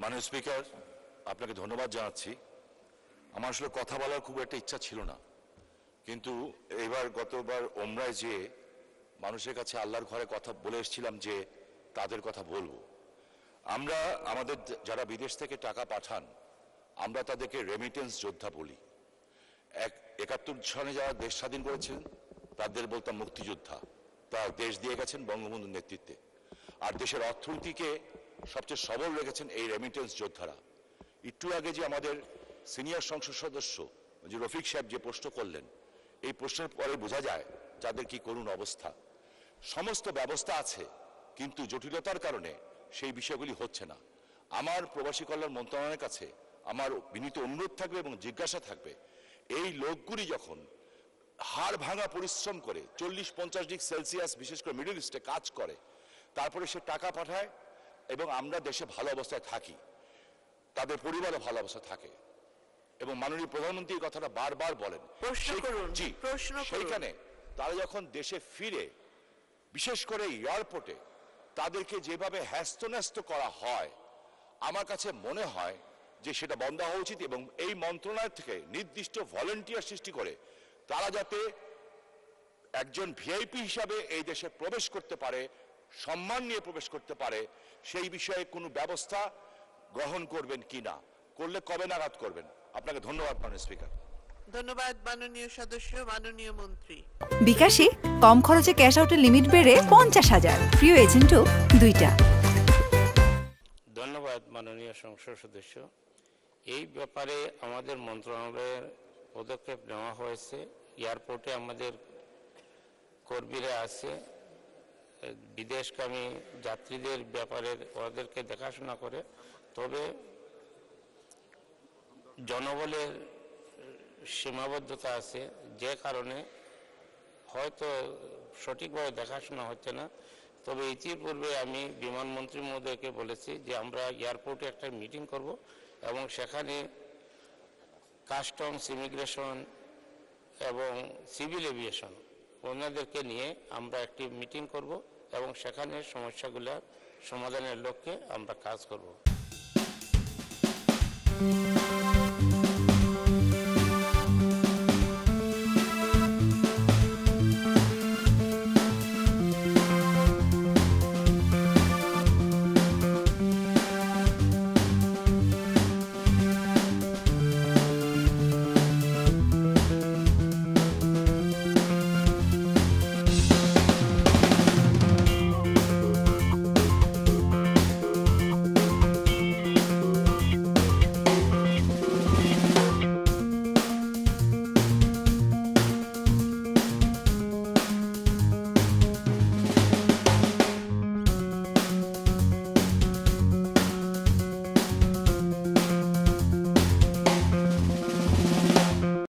মাননীয় স্পিকার, আপনাকে ধন্যবাদ জানাচ্ছি। আমার আসলে কথা বলার খুব একটা ইচ্ছা ছিল না, কিন্তু গতবার ওমরায় যেয়ে মানুষের কাছে আল্লাহর ঘরে কথা বলে এসেছিলাম যে তাদের কথা বলবো। আমরা আমাদের যারা বিদেশ থেকে টাকা পাঠান, আমরা তাদেরকে রেমিটেন্স যোদ্ধা বলি। 71 সনে যারা দেশ স্বাধীন করেছেন তাদের বলতাম মুক্তিযোদ্ধা। তারা দেশ দিয়ে গেছেন বঙ্গবন্ধুর নেতৃত্বে। আর দেশের অর্থনীতিকে সবচেয়ে সবল রেখেছেন এই রেমিটেন্স যোদ্ধারা। একটু আগে যে আমাদের সিনিয়র সংসদ সদস্য যে রফিক সাহেব যে প্রশ্ন করলেন, এই প্রশ্নের পরে বোঝা যায় যাদের কি করুণ অবস্থা। সমস্ত ব্যবস্থা আছে, কিন্তু জটিলতার কারণে সেই বিষয়গুলি হচ্ছে না। আমার প্রবাসী কল্যাণ মন্ত্রণালয়ের কাছে আমার বিনীত অনুরোধ থাকবে এবং জিজ্ঞাসা থাকবে, এই লোকগুলি যখন হাড় ভাঙা পরিশ্রম করে 40-50 ডিগ্রি সেলসিয়াস বিশেষ করে মিডল ইস্টে কাজ করে, তারপরে সে টাকা পাঠায় এবং আমরা দেশে ভালো অবস্থায় থাকি, তাদের পরিবারও ভালো অবস্থায় থাকে। এবং মাননীয় প্রধানমন্ত্রী এই কথাটা বারবার বলেন। সেইখানে তারা যখন দেশে ফিরে, বিশেষ করে এয়ারপোর্টে তাদেরকে যেভাবে হ্যাস্তন্যস্ত করা হয়, আমার কাছে মনে হয় যে সেটা বন্ধ হওয়া উচিত। এবং এই মন্ত্রণালয় থেকে নির্দিষ্ট ভলেন্টিয়ার সৃষ্টি করে তারা যাতে একজন ভিআইপি হিসাবে এই দেশে প্রবেশ করতে পারে, সম্মান নিয়ে প্রবেশ করতে পারে, সেই বিষয়ে কোনো ব্যবস্থা গ্রহণ করবেন কিনা, করলে কবে নাগাদ করবেন? আপনাকে ধন্যবাদ মাননীয় স্পিকার। ধন্যবাদ মাননীয় সদস্য। মাননীয় মন্ত্রী। বিকাশে কম খরচে ক্যাশ আউটের লিমিট বেড়ে 50,000, প্রিয় এজেন্টও 2টা। ধন্যবাদ মাননীয় সংসদ সদস্য। এই ব্যাপারে আমাদের মন্ত্রণালয়ের পদক্ষেপ নেওয়া হয়েছে। এয়ারপোর্টে আমাদের কর্মীরা আছে, বিদেশগামী যাত্রীদের ব্যাপারে ওদেরকে দেখাশোনা করে। তবে জনবলের সীমাবদ্ধতা আছে, যে কারণে হয়তো সঠিকভাবে দেখাশোনা হচ্ছে না। তবে ইতিপূর্বে আমি বিমানমন্ত্রী মহোদয়কে বলেছি যে আমরা এয়ারপোর্টে একটা মিটিং করব এবং সেখানে কাস্টমস, ইমিগ্রেশন এবং সিভিল এভিয়েশন ওনাদেরকে নিয়ে আমরা একটি মিটিং করব এবং সেখানে সমস্যাগুলোর সমাধানের লক্ষ্যে আমরা কাজ করব।